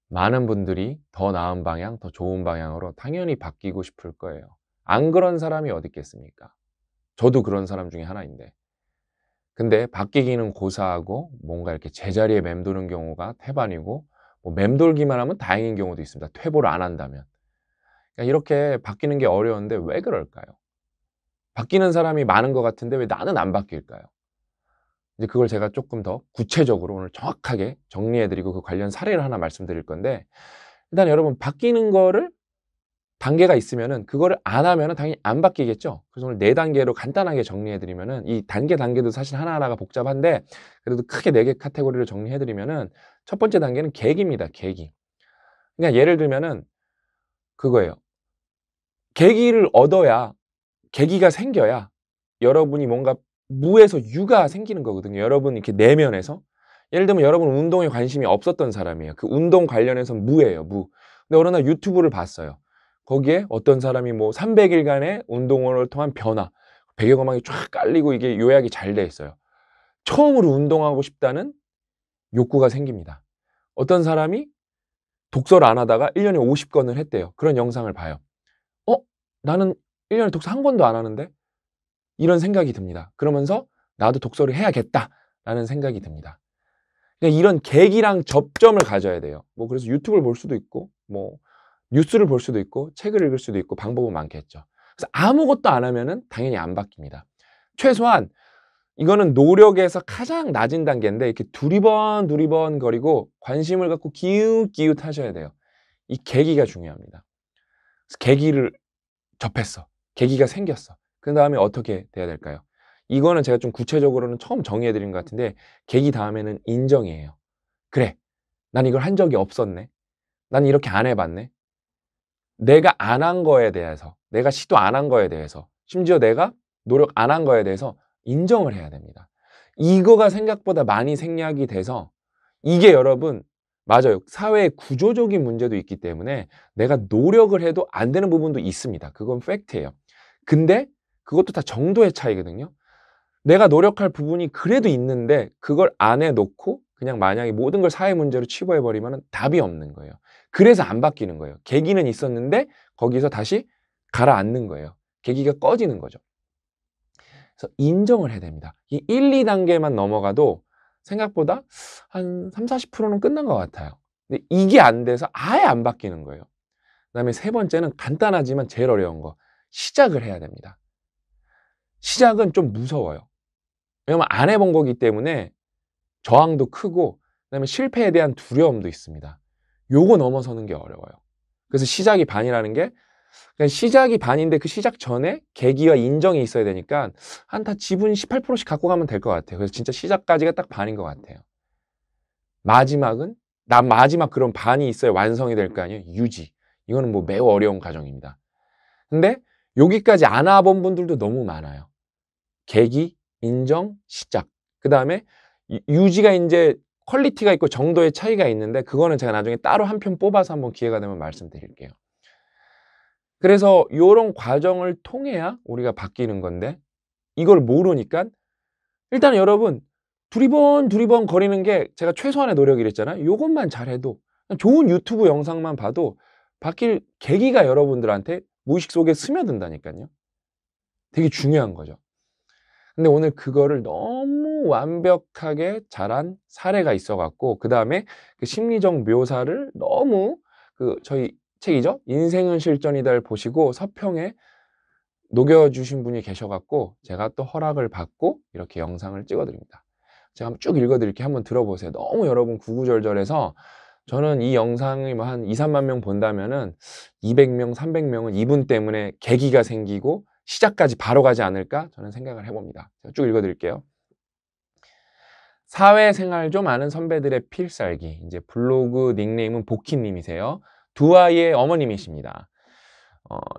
많은 분들이 더 나은 방향, 더 좋은 방향으로 당연히 바뀌고 싶을 거예요. 안 그런 사람이 어디 있겠습니까? 저도 그런 사람 중에 하나인데. 근데 바뀌기는 고사하고 뭔가 이렇게 제자리에 맴도는 경우가 태반이고, 뭐 맴돌기만 하면 다행인 경우도 있습니다. 퇴보를 안 한다면. 그러니까 이렇게 바뀌는 게 어려운데 왜 그럴까요? 바뀌는 사람이 많은 것 같은데 왜 나는 안 바뀔까요? 이제 그걸 제가 조금 더 구체적으로 오늘 정확하게 정리해드리고 그 관련 사례를 하나 말씀드릴 건데, 일단 여러분 바뀌는 거를 단계가 있으면은 그거를 안 하면은 당연히 안 바뀌겠죠. 그래서 오늘 4단계로 간단하게 정리해 드리면은, 이 단계도 사실 하나하나가 복잡한데 그래도 크게 4개 카테고리로 정리해 드리면은, 첫 번째 단계는 계기입니다. 계기. 그러니까 예를 들면은 그거예요. 계기를 얻어야, 계기가 생겨야 여러분이 뭔가 무에서 유가 생기는 거거든요. 여러분 이렇게 내면에서. 예를 들면 여러분 운동에 관심이 없었던 사람이에요. 그 운동 관련해서 무예요, 무. 근데 어느 날 유튜브를 봤어요. 거기에 어떤 사람이 뭐 300일간의 운동을 통한 변화, 배경음악이 쫙 깔리고 이게 요약이 잘 돼 있어요. 처음으로 운동하고 싶다는 욕구가 생깁니다. 어떤 사람이 독서를 안 하다가 1년에 50권을 했대요. 그런 영상을 봐요. 어? 나는 1년에 독서 한 권도 안 하는데? 이런 생각이 듭니다. 그러면서 나도 독서를 해야겠다라는 생각이 듭니다. 그러니까 이런 계기랑 접점을 가져야 돼요. 뭐 그래서 유튜브를 볼 수도 있고, 뭐 뉴스를 볼 수도 있고, 책을 읽을 수도 있고, 방법은 많겠죠. 그래서 아무것도 안 하면은 당연히 안 바뀝니다. 최소한 이거는 노력에서 가장 낮은 단계인데, 이렇게 두리번 거리고 관심을 갖고 기웃기웃 하셔야 돼요. 이 계기가 중요합니다. 그래서 계기를 접했어. 계기가 생겼어. 그 다음에 어떻게 돼야 될까요? 이거는 제가 좀 구체적으로는 처음 정의해 드린 것 같은데, 계기 다음에는 인정이에요. 그래, 난 이걸 한 적이 없었네. 난 이렇게 안 해봤네. 내가 안 한 거에 대해서, 내가 시도 안 한 거에 대해서, 심지어 내가 노력 안 한 거에 대해서 인정을 해야 됩니다. 이거가 생각보다 많이 생략이 돼서, 이게 여러분, 맞아요. 사회의 구조적인 문제도 있기 때문에 내가 노력을 해도 안 되는 부분도 있습니다. 그건 팩트예요. 근데 그것도 다 정도의 차이거든요. 내가 노력할 부분이 그래도 있는데 그걸 안 해놓고 그냥 만약에 모든 걸 사회 문제로 치부해버리면 답이 없는 거예요. 그래서 안 바뀌는 거예요. 계기는 있었는데 거기서 다시 가라앉는 거예요. 계기가 꺼지는 거죠. 그래서 인정을 해야 됩니다. 이 1, 2단계만 넘어가도 생각보다 한 3, 40%는 끝난 것 같아요. 근데 이게 안 돼서 아예 안 바뀌는 거예요. 그다음에 세 번째는 간단하지만 제일 어려운 거, 시작을 해야 됩니다. 시작은 좀 무서워요. 왜냐면 안 해본 거기 때문에 저항도 크고, 그다음에 실패에 대한 두려움도 있습니다. 요거 넘어서는 게 어려워요. 그래서 시작이 반이라는 게, 그냥 시작이 반인데 그 시작 전에 계기와 인정이 있어야 되니까 한 다 지분 18%씩 갖고 가면 될 것 같아요. 그래서 진짜 시작까지가 딱 반인 것 같아요. 마지막은, 난 마지막 그런 반이 있어야 완성이 될 거 아니에요. 유지. 이거는 뭐 매우 어려운 과정입니다. 근데 여기까지 안 와본 분들도 너무 많아요. 계기, 인정, 시작. 그 다음에 유지가 이제 퀄리티가 있고 정도의 차이가 있는데, 그거는 제가 나중에 따로 한 편 뽑아서 한번 기회가 되면 말씀드릴게요. 그래서 이런 과정을 통해야 우리가 바뀌는 건데, 이걸 모르니까 일단 여러분 두리번 거리는 게 제가 최소한의 노력이랬잖아요. 이것만 잘해도, 좋은 유튜브 영상만 봐도 바뀔 계기가 여러분들한테 무의식 속에 스며든다니까요. 되게 중요한 거죠. 근데 오늘 그거를 너무 완벽하게 잘한 사례가 있어갖고, 그 다음에 그 심리적 묘사를 너무, 그 저희 책이죠, 인생은 실전이다를 보시고 서평에 녹여주신 분이 계셔갖고 제가 또 허락을 받고 이렇게 영상을 찍어드립니다. 제가 한번 쭉 읽어드릴게요. 한번 들어보세요. 너무 여러분 구구절절해서, 저는 이 영상이 뭐 한 2, 3만 명 본다면은 200명, 300명은 이분 때문에 계기가 생기고 시작까지 바로 가지 않을까 저는 생각을 해봅니다. 제가 쭉 읽어드릴게요. 사회생활 좀 아는 선배들의 필살기. 이제 블로그 닉네임은 복희님이세요. 두 아이의 어머님이십니다.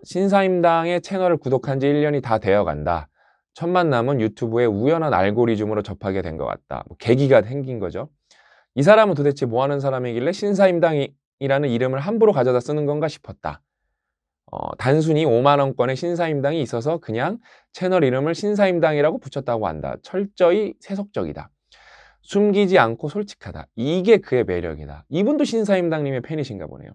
신사임당의 채널을 구독한 지 1년이 다 되어간다. 첫 만남은 유튜브의 우연한 알고리즘으로 접하게 된 것 같다. 뭐 계기가 생긴 거죠. 이 사람은 도대체 뭐 하는 사람이길래 신사임당이라는 이름을 함부로 가져다 쓰는 건가 싶었다. 단순히 5만 원권의 신사임당이 있어서 그냥 채널 이름을 신사임당이라고 붙였다고 한다. 철저히 세속적이다. 숨기지 않고 솔직하다. 이게 그의 매력이다. 이분도 신사임당님의 팬이신가 보네요.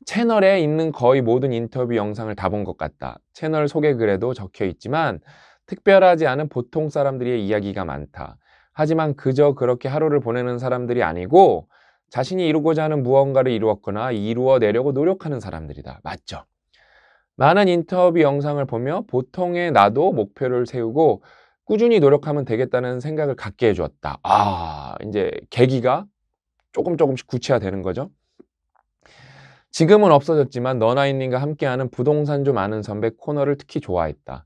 채널에 있는 거의 모든 인터뷰 영상을 다 본 것 같다. 채널 소개 글에도 적혀 있지만 특별하지 않은 보통 사람들의 이야기가 많다. 하지만 그저 그렇게 하루를 보내는 사람들이 아니고 자신이 이루고자 하는 무언가를 이루었거나 이루어내려고 노력하는 사람들이다. 맞죠? 많은 인터뷰 영상을 보며 보통의 나도 목표를 세우고 꾸준히 노력하면 되겠다는 생각을 갖게 해주었다. 이제 계기가 조금씩 구체화되는 거죠. 지금은 없어졌지만 너나이님과 함께하는 부동산 좀 아는 선배 코너를 특히 좋아했다.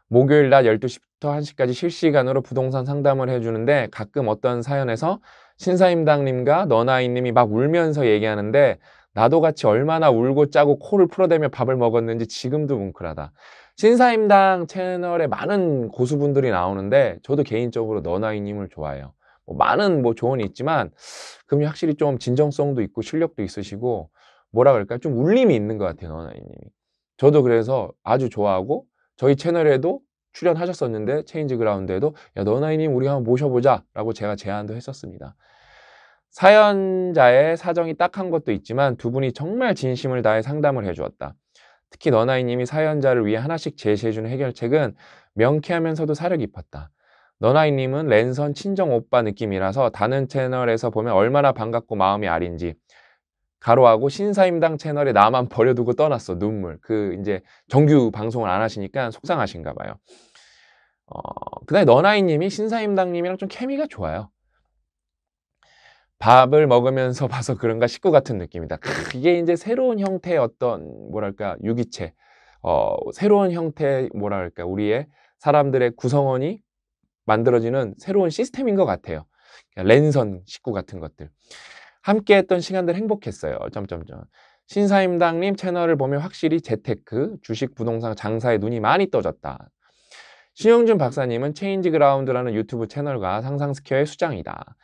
목요일 낮 12시부터 1시까지 실시간으로 부동산 상담을 해주는데 가끔 어떤 사연에서 신사임당님과 너나이님이 막 울면서 얘기하는데 나도 같이 얼마나 울고 짜고 코를 풀어대며 밥을 먹었는지 지금도 뭉클하다. 신사임당 채널에 많은 고수분들이 나오는데 저도 개인적으로 너나이님을 좋아해요. 많은 조언이 있지만 그분이 확실히 좀 진정성도 있고 실력도 있으시고 뭐라 그럴까요? 좀 울림이 있는 것 같아요, 너나이님이. 저도 그래서 아주 좋아하고 저희 채널에도 출연하셨었는데 체인지 그라운드에도 야 너나이님 우리 한번 모셔보자 라고 제가 제안도 했었습니다. 사연자의 사정이 딱한 것도 있지만 두 분이 정말 진심을 다해 상담을 해주었다. 특히 너나이님이 사연자를 위해 하나씩 제시해주는 해결책은 명쾌하면서도 사려 깊었다. 너나이님은 랜선 친정 오빠 느낌이라서 다른 채널에서 보면 얼마나 반갑고 마음이 아린지 가로하고 신사임당 채널에 나만 버려두고 떠났어. 눈물. 이제 정규 방송을 안 하시니까 속상하신가 봐요. 그다음에 너나이님이 신사임당님이랑 좀 케미가 좋아요. 밥을 먹으면서 봐서 그런가 식구 같은 느낌이다. 이게 이제 새로운 형태의 어떤 뭐랄까 유기체, 새로운 형태의 뭐랄까 우리의 사람들의 구성원이 만들어지는 새로운 시스템인 것 같아요. 랜선 식구 같은 것들. 함께했던 시간들 행복했어요. 신사임당님 채널을 보면 확실히 재테크, 주식, 부동산 장사에 눈이 많이 떠졌다. 신영준 박사님은 체인지 그라운드라는 유튜브 채널과 상상스퀘어의 수장이다.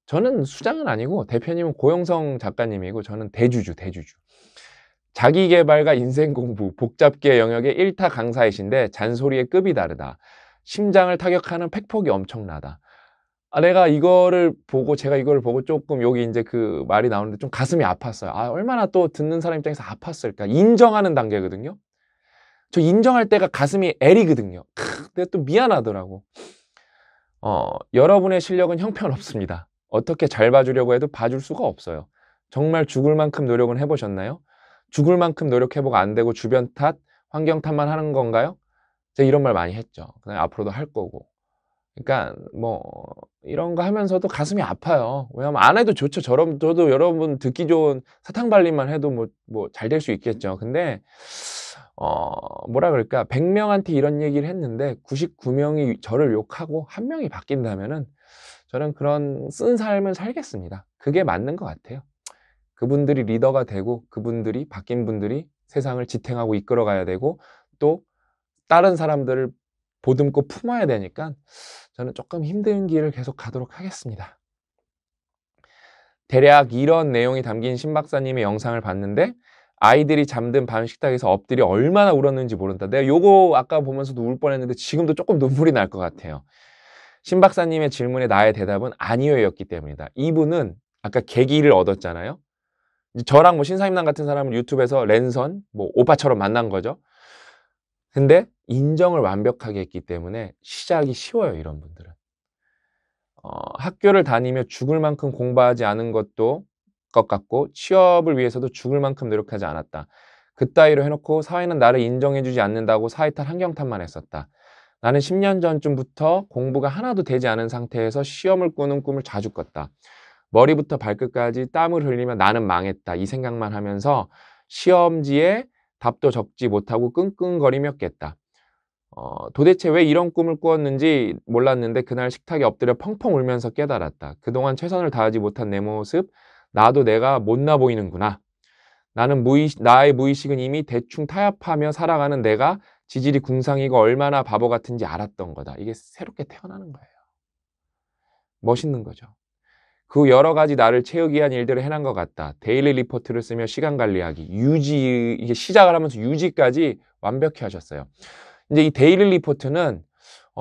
저는 수장은 아니고 대표님은 고영성 작가님이고 저는 대주주. 자기개발과 인생공부, 복잡계 영역의 1타 강사이신데 잔소리의 급이 다르다. 심장을 타격하는 팩폭이 엄청나다. 제가 이거를 보고 조금 여기 이제 그 말이 나오는데 좀 가슴이 아팠어요. 얼마나 또 듣는 사람 입장에서 아팠을까. 인정하는 단계거든요. 저 인정할 때가 가슴이 애리거든요. 근데 또 미안하더라고. 여러분의 실력은 형편없습니다. 어떻게 잘 봐주려고 해도 봐줄 수가 없어요. 정말 죽을 만큼 노력은 해보셨나요? 죽을 만큼 노력해보고 안 되고 주변 탓, 환경 탓만 하는 건가요? 제가 이런 말 많이 했죠. 그냥 앞으로도 할 거고. 그러니까 이런 거 하면서도 가슴이 아파요. 왜냐면 안 해도 좋죠. 저도 여러분 듣기 좋은 사탕 발림만 해도 잘 될 수 있겠죠. 근데 뭐라 그럴까 100명한테 이런 얘기를 했는데 99명이 저를 욕하고 1명이 바뀐다면은 저는 그런 쓴 삶을 살겠습니다. 그게 맞는 것 같아요. 그분들이 리더가 되고 그분들이 바뀐 분들이 세상을 지탱하고 이끌어가야 되고 또 다른 사람들을 보듬고 품어야 되니까 저는 조금 힘든 길을 계속 가도록 하겠습니다. 대략 이런 내용이 담긴 신 박사님의 영상을 봤는데 아이들이 잠든 밤 식탁에서 엎드려 얼마나 울었는지 모른다. 내가 요거 아까 보면서도 울 뻔했는데 지금도 조금 눈물이 날 것 같아요. 신 박사님의 질문에 나의 대답은 아니요였기 때문이다. 이분은 아까 계기를 얻었잖아요. 저랑 신사임당 같은 사람을 유튜브에서 랜선 오빠처럼 만난 거죠. 근데 인정을 완벽하게 했기 때문에 시작이 쉬워요. 이런 분들은. 학교를 다니며 죽을 만큼 공부하지 않은 것 같고 취업을 위해서도 죽을 만큼 노력하지 않았다. 그따위로 해놓고 사회는 나를 인정해주지 않는다고 사회탈 환경탓만 했었다. 나는 10년 전쯤부터 공부가 하나도 되지 않은 상태에서 시험을 꾸는 꿈을 자주 꿨다. 머리부터 발끝까지 땀을 흘리며 나는 망했다. 이 생각만 하면서 시험지에 답도 적지 못하고 끙끙거리며 깼다. 도대체 왜 이런 꿈을 꾸었는지 몰랐는데 그날 식탁에 엎드려 펑펑 울면서 깨달았다. 그동안 최선을 다하지 못한 내 모습, 나도 내가 못나 보이는구나. 나의 무의식은 이미 대충 타협하며 살아가는 내가 지질이 궁상이고 얼마나 바보 같은지 알았던 거다. 이게 새롭게 태어나는 거예요. 멋있는 거죠. 그 여러 가지 나를 채우기 위한 일들을 해낸 것 같다. 데일리 리포트를 쓰며 시간 관리하기, 유지, 이게 시작을 하면서 유지까지 완벽히 하셨어요. 이제 이 데일리 리포트는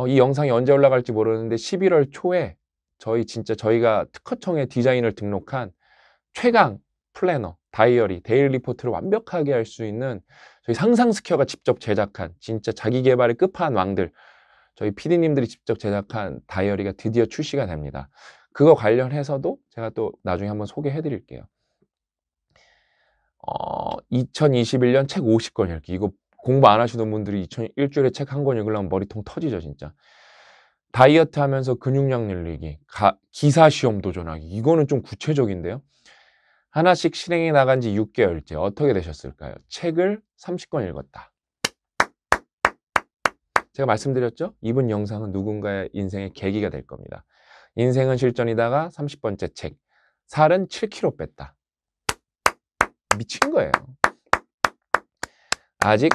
이 영상이 언제 올라갈지 모르는데 11월 초에 저희가 특허청에 디자인을 등록한 최강 플래너, 다이어리, 데일리 리포트를 완벽하게 할 수 있는 저희 상상스퀘어가 직접 제작한 진짜 자기 개발의 끝판왕들, 저희 PD님들이 직접 제작한 다이어리가 드디어 출시가 됩니다. 그거 관련해서도 제가 또 나중에 한번 소개해 드릴게요. 2021년 책 50권 읽기. 이거 공부 안 하시는 분들이 일주일에 책 한 권 읽으려면 머리통 터지죠, 진짜. 다이어트 하면서 근육량 늘리기, 기사 시험 도전하기. 이거는 좀 구체적인데요. 하나씩 실행해 나간 지 6개월째. 어떻게 되셨을까요? 책을 30권 읽었다. 제가 말씀드렸죠? 이번 영상은 누군가의 인생의 계기가 될 겁니다. 인생은 실전이다가 30번째 책. 살은 7kg 뺐다. 미친 거예요. 아직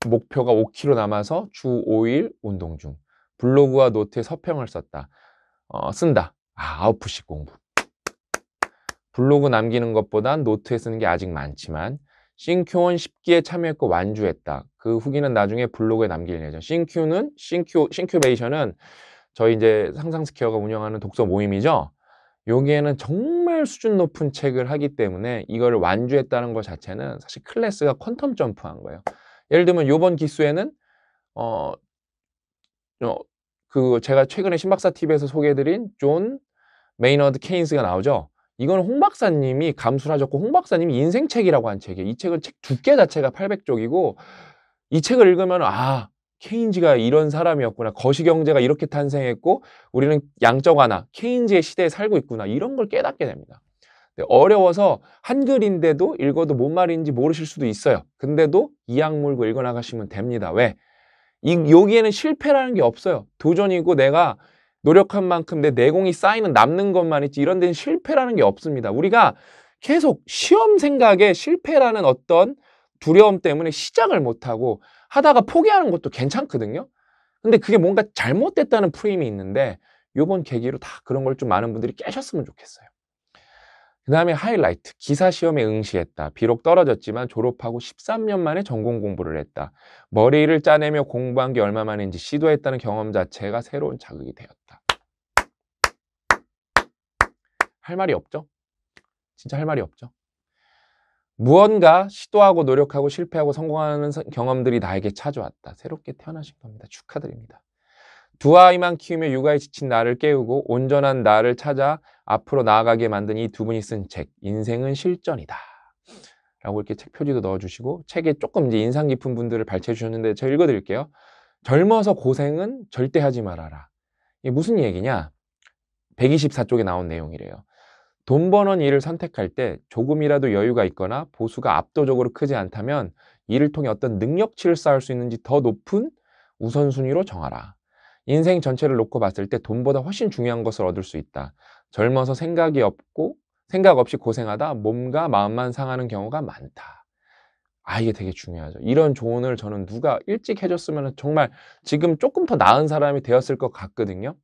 목표가 5kg 남아서 주 5일 운동 중. 블로그와 노트에 서평을 쓴다. 아웃풋식 공부. 블로그 남기는 것보단 노트에 쓰는 게 아직 많지만 싱큐원 10기에 참여했고 완주했다. 그 후기는 나중에 블로그에 남길 예정. 싱큐베이션은 저희 이제 상상스퀘어가 운영하는 독서 모임이죠. 여기에는 정말 수준 높은 책을 하기 때문에 이걸 완주했다는 것 자체는 사실 클래스가 퀀텀 점프한 거예요. 예를 들면 요번 기수에는 제가 최근에 신박사 TV에서 소개해드린 존 메이너드 케인스가 나오죠. 이건 홍 박사님이 감수를 하셨고 홍 박사님이 인생책이라고 한 책이에요. 이 책은 책 두께 자체가 800쪽이고 이 책을 읽으면 케인즈가 이런 사람이었구나. 거시경제가 이렇게 탄생했고 우리는 양적 완화, 케인즈의 시대에 살고 있구나. 이런 걸 깨닫게 됩니다. 어려워서 한글인데도 읽어도 뭔 말인지 모르실 수도 있어요. 근데도 이악 물고 읽어나가시면 됩니다. 왜? 여기에는 실패라는 게 없어요. 도전이고 내가 노력한 만큼 내 내공이 쌓이는 남는 것만 있지 이런 데는 실패라는 게 없습니다. 우리가 계속 시험 생각에 실패라는 어떤 두려움 때문에 시작을 못하고 하다가 포기하는 것도 괜찮거든요. 근데 그게 뭔가 잘못됐다는 프레임이 있는데 요번 계기로 다 그런 걸 좀 많은 분들이 깨셨으면 좋겠어요. 그 다음에 하이라이트, 기사 시험에 응시했다. 비록 떨어졌지만 졸업하고 13년 만에 전공 공부를 했다. 머리를 짜내며 공부한 게 얼마 만인지 시도했다는 경험 자체가 새로운 자극이 되었다. 할 말이 없죠? 진짜 할 말이 없죠? 무언가 시도하고 노력하고 실패하고 성공하는 경험들이 나에게 찾아왔다. 새롭게 태어나신 겁니다. 축하드립니다. 두 아이만 키우며 육아에 지친 나를 깨우고 온전한 나를 찾아 앞으로 나아가게 만든 이 두 분이 쓴 책, 인생은 실전이다. 라고 이렇게 책 표지도 넣어주시고 책에 조금 이제 인상 깊은 분들을 발췌해 주셨는데 제가 읽어드릴게요. 젊어서 고생은 절대 하지 말아라. 이게 무슨 얘기냐? 124쪽에 나온 내용이래요. 돈 버는 일을 선택할 때 조금이라도 여유가 있거나 보수가 압도적으로 크지 않다면 이를 통해 어떤 능력치를 쌓을 수 있는지 더 높은 우선순위로 정하라. 인생 전체를 놓고 봤을 때 돈보다 훨씬 중요한 것을 얻을 수 있다. 젊어서 생각 없이 고생하다 몸과 마음만 상하는 경우가 많다. 이게 되게 중요하죠. 이런 조언을 저는 누가 일찍 해줬으면 정말 지금 조금 더 나은 사람이 되었을 것 같거든요.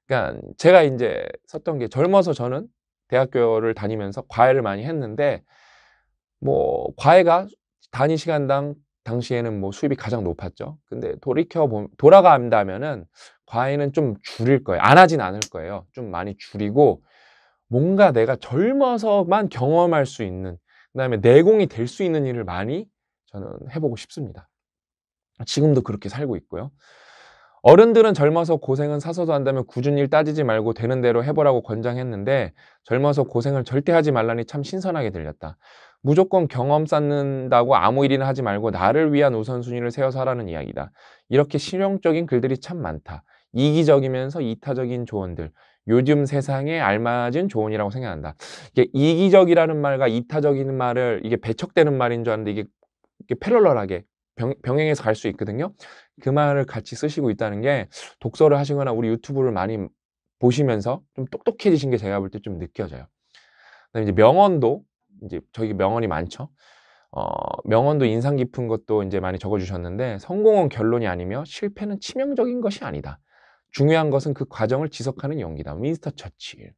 그러니까 제가 이제 썼던 게 젊어서 저는 대학교를 다니면서 과외를 많이 했는데 과외가 단위 시간당 당시에는 수입이 가장 높았죠. 근데 돌아간다면은 과외는 좀 줄일 거예요. 안 하진 않을 거예요. 좀 많이 줄이고 뭔가 내가 젊어서만 경험할 수 있는 그다음에 내공이 될 수 있는 일을 많이 저는 해보고 싶습니다. 지금도 그렇게 살고 있고요. 어른들은 젊어서 고생은 사서도 한다면 굳은 일 따지지 말고 되는 대로 해보라고 권장했는데 젊어서 고생을 절대 하지 말라니 참 신선하게 들렸다. 무조건 경험 쌓는다고 아무 일이나 하지 말고 나를 위한 우선순위를 세워서 하라는 이야기다. 이렇게 실용적인 글들이 참 많다. 이기적이면서 이타적인 조언들. 요즘 세상에 알맞은 조언이라고 생각한다. 이게 이기적이라는 말과 이타적인 말을 이게 배척되는 말인 줄 알았는데 이게 패럴럴하게 병행해서 갈 수 있거든요. 그 말을 같이 쓰시고 있다는 게 독서를 하시거나 우리 유튜브를 많이 보시면서 좀 똑똑해지신 게 제가 볼 때 좀 느껴져요. 그다음에 이제 명언도 이제 저희 명언이 많죠. 명언도 인상 깊은 것도 이제 많이 적어주셨는데 성공은 결론이 아니며 실패는 치명적인 것이 아니다. 중요한 것은 그 과정을 지속하는 용기다. 윈스턴 처칠.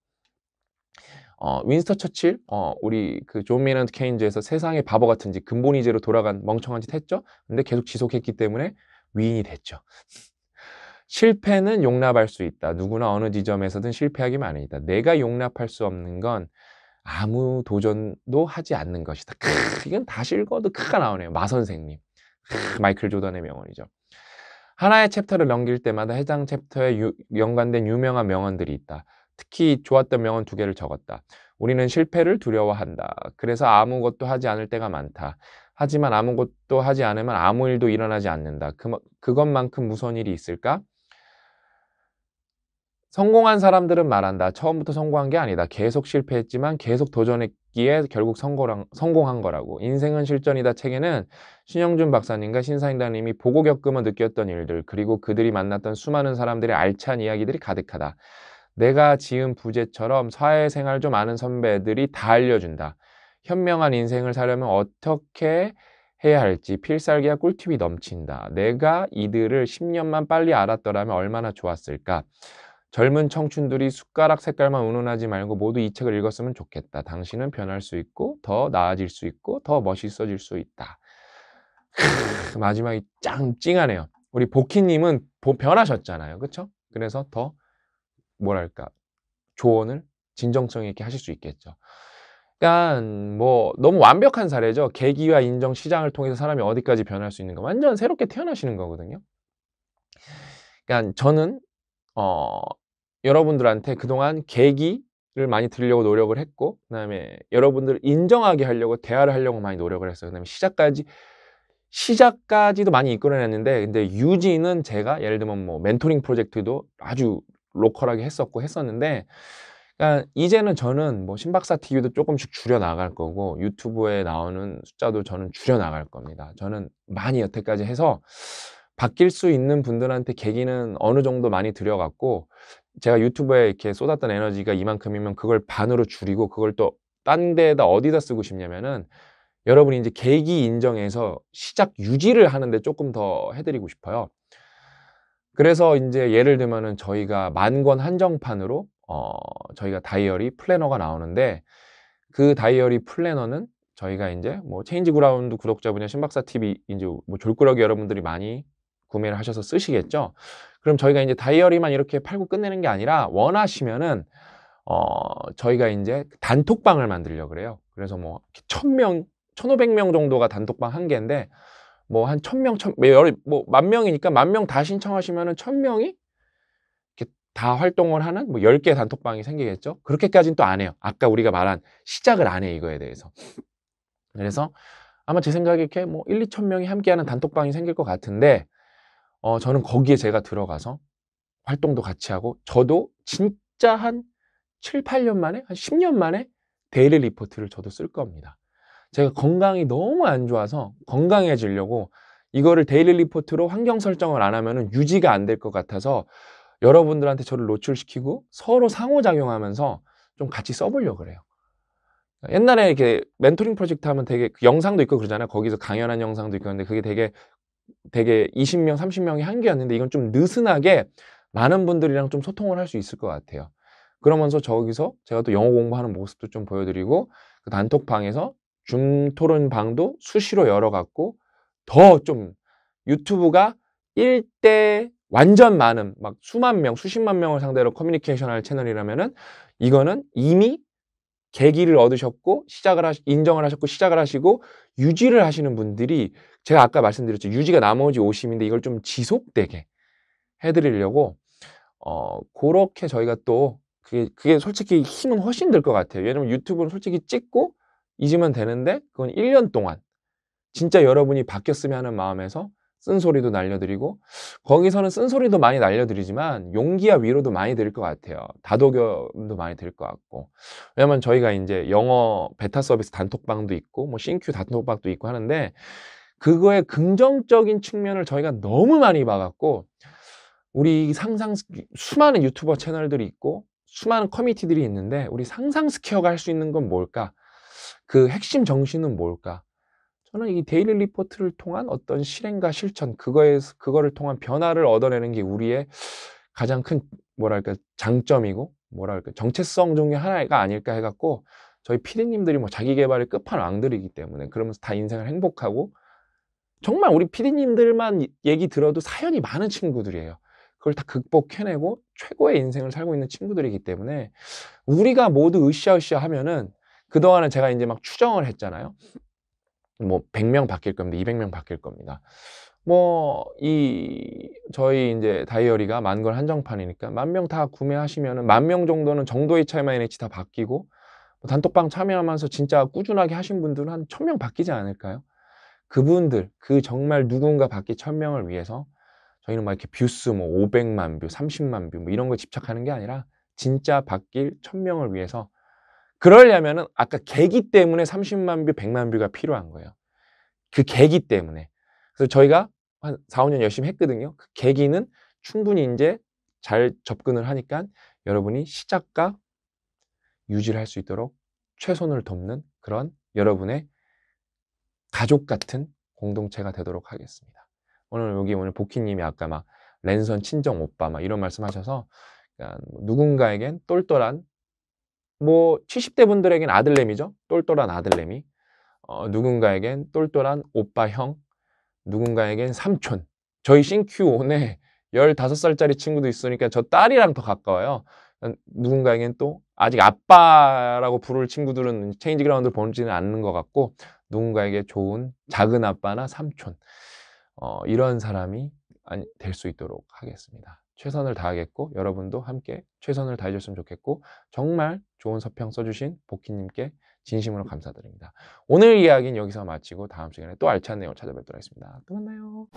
윈스턴 처칠, 우리 그 존 메이너드 케인즈에서 세상의 바보 같은 짓, 근본이제로 돌아간 멍청한 짓 했죠. 근데 계속 지속했기 때문에 위인이 됐죠. 실패는 용납할 수 있다. 누구나 어느 지점에서든 실패하기 마련이다. 내가 용납할 수 없는 건 아무 도전도 하지 않는 것이다. 이건 다시 읽어도 크가 나오네요. 마 선생님. 마이클 조던의 명언이죠. 하나의 챕터를 넘길 때마다 해당 챕터에 연관된 유명한 명언들이 있다. 특히 좋았던 명언 2개를 적었다. 우리는 실패를 두려워한다. 그래서 아무것도 하지 않을 때가 많다. 하지만 아무것도 하지 않으면 아무 일도 일어나지 않는다. 그것만큼 무서운 일이 있을까? 성공한 사람들은 말한다. 처음부터 성공한 게 아니다. 계속 실패했지만 계속 도전했기에 결국 성공한 거라고. 인생은 실전이다 책에는 신영준 박사님과 신사임당님이 보고 겪으며 느꼈던 일들, 그리고 그들이 만났던 수많은 사람들의 알찬 이야기들이 가득하다. 내가 지은 부제처럼 사회생활 좀 아는 선배들이 다 알려준다. 현명한 인생을 살려면 어떻게 해야 할지 필살기와 꿀팁이 넘친다. 내가 이들을 10년만 빨리 알았더라면 얼마나 좋았을까. 젊은 청춘들이 숟가락 색깔만 운운하지 말고 모두 이 책을 읽었으면 좋겠다. 당신은 변할 수 있고 더 나아질 수 있고 더 멋있어질 수 있다. 마지막이 짱 찡하네요. 우리 보키님은 변하셨잖아요. 그렇죠? 그래서 더 뭐랄까 조언을 진정성 있게 하실 수 있겠죠. 그러니까 뭐 너무 완벽한 사례죠. 계기와 인정, 시장을 통해서 사람이 어디까지 변할 수 있는 거. 완전 새롭게 태어나시는 거거든요. 그러니까 저는 여러분들한테 그동안 계기를 많이 들으려고 노력을 했고, 그다음에 여러분들을 인정하게 하려고 대화를 하려고 많이 노력을 했어요. 그다음에 시작까지도 많이 이끌어냈는데, 근데 유지는 제가 예를 들면 뭐 멘토링 프로젝트도 아주 로컬하게 했었는데, 그러니까 이제는 저는 뭐 신박사 TV도 조금씩 줄여 나갈 거고 유튜브에 나오는 숫자도 저는 줄여 나갈 겁니다. 저는 많이 여태까지 해서 바뀔 수 있는 분들한테 계기는 어느 정도 많이 들여갔고, 제가 유튜브에 이렇게 쏟았던 에너지가 이만큼이면 그걸 반으로 줄이고 그걸 또 딴 데에다 어디다 쓰고 싶냐면은 여러분이 이제 계기 인정해서 시작 유지를 하는데 조금 더 해드리고 싶어요. 그래서 이제 예를 들면은 저희가 10,000권 한정판으로 저희가 다이어리 플래너가 나오는데, 그 다이어리 플래너는 저희가 이제 뭐 체인지 그라운드 구독자분야 신박사 TV 이제 뭐 졸꾸러기 여러분들이 많이 구매를 하셔서 쓰시겠죠. 그럼 저희가 이제 다이어리만 이렇게 팔고 끝내는 게 아니라 원하시면은 저희가 이제 단톡방을 만들려고 그래요. 그래서 뭐 1,000명, 1,500명 정도가 단톡방 한 개인데 뭐 한 1,000명, 뭐 10,000명이니까 10,000명 다 신청하시면은 1,000명이 이렇게 다 활동을 하는 뭐 10개 단톡방이 생기겠죠. 그렇게까지는 또 안 해요. 아까 우리가 말한 시작을 안 해, 이거에 대해서. 그래서 아마 제 생각에 이렇게 뭐 1-2,000명이 함께하는 단톡방이 생길 것 같은데, 저는 거기에 제가 들어가서 활동도 같이 하고, 저도 진짜 한 7-8년 만에, 한 10년 만에 데일리 리포트를 저도 쓸 겁니다. 제가 건강이 너무 안 좋아서 건강해지려고 이거를 데일리 리포트로 환경 설정을 안 하면은 유지가 안 될 것 같아서 여러분들한테 저를 노출시키고 서로 상호작용하면서 좀 같이 써보려고 그래요. 옛날에 이렇게 멘토링 프로젝트 하면 되게 그 영상도 있고 그러잖아요. 거기서 강연한 영상도 있고. 근데 그게 되게 20명, 30명이 한 개였는데 이건 좀 느슨하게 많은 분들이랑 좀 소통을 할 수 있을 것 같아요. 그러면서 저기서 제가 또 영어 공부하는 모습도 좀 보여드리고, 그 단톡방에서 줌 토론방도 수시로 열어갖고 더 좀 유튜브가 1대 완전 많은 막 수만 명, 수십만 명을 상대로 커뮤니케이션 할 채널이라면은 이거는 이미 계기를 얻으셨고 인정을 하셨고 시작을 하시고 유지를 하시는 분들이, 제가 아까 말씀드렸죠. 유지가 나머지 50인데 이걸 좀 지속되게 해드리려고 그렇게 저희가 또 그게 솔직히 힘은 훨씬 들 것 같아요. 왜냐면 유튜브는 솔직히 찍고 잊으면 되는데 그건 1년 동안 진짜 여러분이 바뀌었으면 하는 마음에서 쓴소리도 날려드리고, 거기서는 쓴소리도 많이 날려드리지만 용기와 위로도 많이 드릴 것 같아요. 다독여도 많이 드릴 것 같고. 왜냐면 저희가 이제 영어 베타 서비스 단톡방도 있고 뭐 싱큐 단톡방도 있고 하는데, 그거의 긍정적인 측면을 저희가 너무 많이 봐갖고 우리 수많은 유튜버 채널들이 있고 수많은 커뮤니티들이 있는데 우리 상상 스퀘어가 할 수 있는 건 뭘까? 그 핵심 정신은 뭘까? 저는 이 데일리 리포트를 통한 어떤 실행과 실천, 그거를 통한 변화를 얻어내는 게 우리의 가장 큰 뭐랄까 장점이고 뭐랄까 정체성 중에 하나가 아닐까 해 갖고 저희 PD님들이 뭐 자기 계발의 끝판왕들이기 때문에 그러면서 다 인생을 행복하고 정말 우리 PD님들만 얘기 들어도 사연이 많은 친구들이에요. 그걸 다 극복해내고 최고의 인생을 살고 있는 친구들이기 때문에 우리가 모두 으쌰으쌰 하면은 그동안은 제가 이제 막 추정을 했잖아요. 뭐 100명 바뀔 겁니다. 200명 바뀔 겁니다. 뭐 저희 이제 다이어리가 10,000권 한정판이니까 10,000명 다 구매하시면은 10,000명 정도는 정도의 차이만 있지 다 바뀌고 단톡방 참여하면서 진짜 꾸준하게 하신 분들은 한 1,000명 바뀌지 않을까요? 그분들 정말 누군가 바뀌 1,000명을 위해서 저희는 막 이렇게 뷰수 뭐 500만 뷰, 30만 뷰 뭐 이런 거 집착하는 게 아니라 진짜 바뀔 1,000명을 위해서 그러려면은 아까 계기 때문에 30만 뷰, 100만 뷰가 필요한 거예요. 그 계기 때문에. 그래서 저희가 한 4-5년 열심히 했거든요. 그 계기는 충분히 인제 잘 접근을 하니까 여러분이 시작과 유지를 할 수 있도록 최선을 돕는 그런 여러분의 가족 같은 공동체가 되도록 하겠습니다. 오늘 보키님이 아까 막 랜선 친정 오빠 막 이런 말씀하셔서 그러니까 누군가에겐 똘똘한 뭐 70대 분들에겐 아들내미죠. 똘똘한 아들내미. 누군가에겐 똘똘한 오빠 형, 누군가에겐 삼촌. 저희 싱큐온에 15살짜리 친구도 있으니까 저 딸이랑 더 가까워요. 누군가에겐 또 아직 아빠라고 부를 친구들은 체인지 그라운드를 보지는 않는 것 같고 누군가에게 좋은 작은 아빠나 삼촌 이런 사람이 될 수 있도록 하겠습니다. 최선을 다하겠고 여러분도 함께 최선을 다해줬으면 좋겠고 정말 좋은 서평 써주신 보키님께 진심으로 감사드립니다. 오늘 이야기는 여기서 마치고 다음 시간에 또 알찬 내용 찾아뵙도록 하겠습니다. 또 만나요.